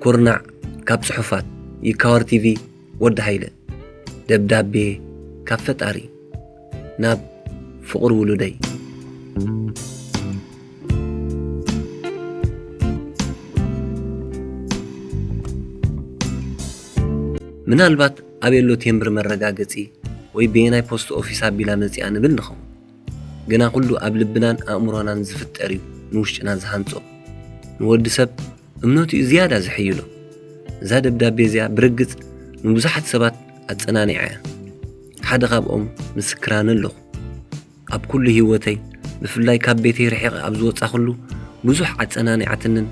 كورنع كاب صحفات يكاور تيفي ود هيله دبدابي كاب فطاري ناب فقر ولدي ምናልባት አቤሎ ቴምብር መረጋገጺ ወይ በየናይ ፖስት ኦፊስ አቢላ መጽያ ንብል ንኹም ግና ኩሉ ኣብ ልብናን ኣእምሮናን ዝፍጠር እዩ ንውሽጥና ዝሃንጾ ንወዲ ሰብ እምነቱ ዝያዳ ዝሕይሎ እዛ ደብዳቤ እዚኣ ብርግጽ ንብዙሓት ሰባት ኣጸናኒዓ እያ ሓደ ካብኦም ምስክራን ኣለኹ ኣብ ኩሉ ህይወተይ ብፍላይ ካብ ቤተይ ርሒቕ ኣብ ዝወጻኹሉ ብዙሕ ኣጸናኒዓትንን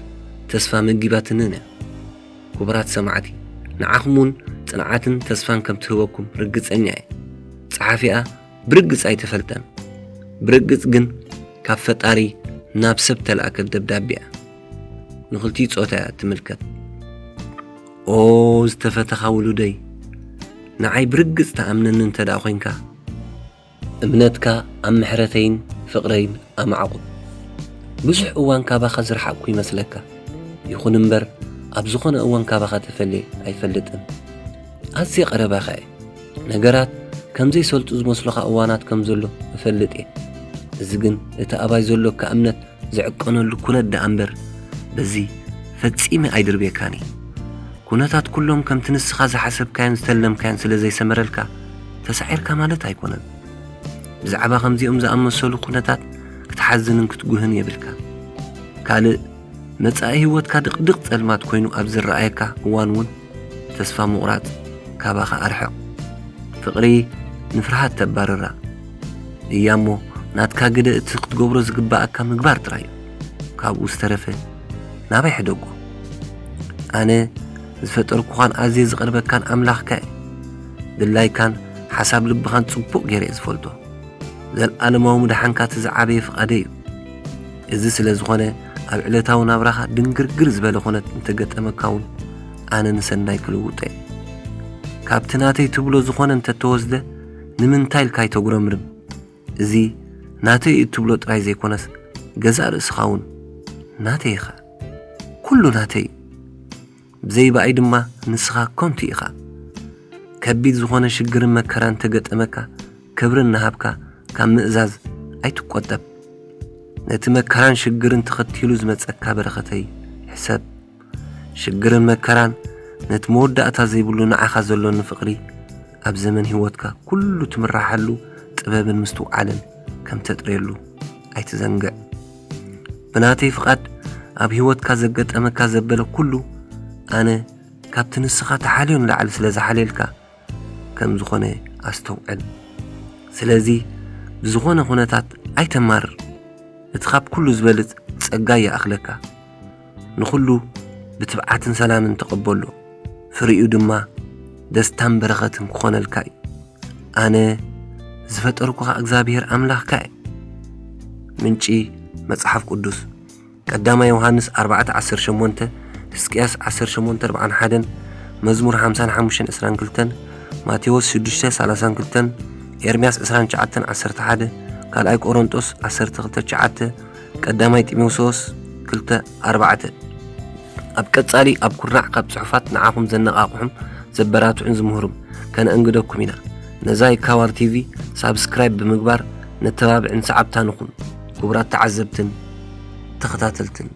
ተስፋ መጊባትንን እያ ክቡራት ሰማዕቲ ንዓኹምን ጽንዓትን ተስፋን ከም ትህበኩም ርግጸኛ እየ ጸሓፊኣ ብርግጽ ኣይተፈልጠን ብርግጽ ግን ካብ ፈጣሪ ናብ ሰብ ተላእከት ደብዳቤ እያ ንኽልቲ ጾታ እያ ትምልከት ኦ ዝተፈተኻ ውሉደይ ንዓይ ብርግጽ ተኣምነኒ እንተደኣ ኾይንካ እምነትካ ኣብ ምሕረተይን ፍቕረይን ኣማዕቑ ብዙሕ እዋን ካባኻ ዝረሓቕኩ ይመስለካ ይኹን እምበር ኣብ ዝኾነ እዋን ካባኻ ተፈልየ ኣይፈልጥን ኣዝየ ቀረባኻ እየ ነገራት ከምዘይሰልጡ ዝመስሉኻ እዋናት ከም ዘሎ እፈልጥ እየ እዚ ግን እቲ ኣባይ ዘሎካ እምነት ዝዕቀነሉ ኩነት ደኣ እምበር በዚ ፈጺመ ኣይድርቤካኒ ኩነታት ኩሎም ከምቲ ንስኻ ዝሓሰብካያን ዝተለምካያን ስለ ዘይሰመረልካ ተሳዒርካ ማለት ኣይኮነን ብዛዕባ ከምዚኦም ዝኣመሰሉ ኩነታት ክትሓዝንን ክትጉህን የብልካ ካልእ መጻኢ ህይወትካ ድቕድቕ ጸልማት ኮይኑ ኣብ ዝረኣየካ እዋን እውን ተስፋ ምቑራጽ ካባኻ ኣርሕቕ ፍቕሪ ንፍርሃት ተባርራ እያ እሞ ናትካ ግደ እቲ ክትገብሮ ዝግባኣካ ምግባር ጥራይ ካብኡ ዝተረፈ ናበይ ሕደጎ ኣነ ዝፈጠርኩኻን ኣዝየ ዝቐርበካን ኣምላኽካ እየ ድላይካን ሓሳብ ልብኻን ጽቡቕ ገይረ ዝፈልጦ ዘለኣለማዊ ምድሓንካ ትዝዓበየ ፍቓደ እዩ እዚ ስለ ዝኾነ ኣብ ዕለታዊ ናብራኻ ድንግርግር ዝበለ ኹነት እንተገጠመካ እውን ኣነ ንሰናይ ክልውጦ እየ ካብቲ ናተይ ትብሎ ዝኾነ እንተተወስደ ንምንታይ ኢልካ ኣይተጉረምርም እዚ ናተይ እትብሎ ጥራይ ዘይኮነስ ገዛእ ርእስኻ እውን ናተይ ኢኻ ኩሉ ናተይ ብዘይበኣይ ድማ ንስኻ ከምቲ ኢኻ ከቢድ ዝኾነ ሽግርን መከራን ተገጠመካ ክብርን ናሃብካ ካብ ምእዛዝ ኣይትቈጠብ ነቲ መከራን ሽግርን ተኸቲሉ ዝመጸካ በረኸተይ ሕሰብ ሽግርን መከራን ነቲ መወዳእታ ዘይብሉ ንዓኻ ዘሎኒ ፍቕሪ ኣብ ዘመን ህይወትካ ኩሉ ትምራሓሉ ጥበብን ምስትውዓልን ከም ተጥርየሉ ኣይትዘንግዕ ብናተይ ፍቓድ ኣብ ህይወትካ ዘገጠመካ ዘበለ ኩሉ ኣነ ካብቲ ንስኻ ተሓልዮን ላዕሊ ስለ ዝሓልየልካ ከም ዝኾነ ኣስተውዕል ስለዚ ብዝኾነ ኩነታት ኣይተማርር እቲ ካብ ኩሉ ዝበልጽ ጸጋ ይኣኽለካ ንኹሉ ብትብዓትን ሰላምን ተቐበሎ ፍርኡ ድማ ደስታን በረኸትን ክኾነልካ እዩ ኣነ ዝፈጠርኩኻ እግዚኣብሔር ኣምላኽካ እየ ምንጪ መጽሓፍ ቅዱስ ቀዳማይ ዮሃንስ 4:18 ሕዝቅያስ 18:41 መዝሙር 55:22 ማቴዎስ 6:32 ኤርምያስ 29:11 ካልኣይ ቆሮንጦስ 12:9 ቀዳማይ ጢሞቴዎስ 2:4 ኣብ ቀጻሊ ኣብ ኩርናዕ ካብ ጽሑፋት ንዓኹም ዘነቓቕሑም ዘበራትዑን ዝምህሩም ከነእንግደኩም ኢና ነዛ ይካዋር ቲቪ ሳብስክራይብ ብምግባር ነተባብዕን ሰዓብታንኹም ክቡራት ተዓዘብትን ተኸታተልትን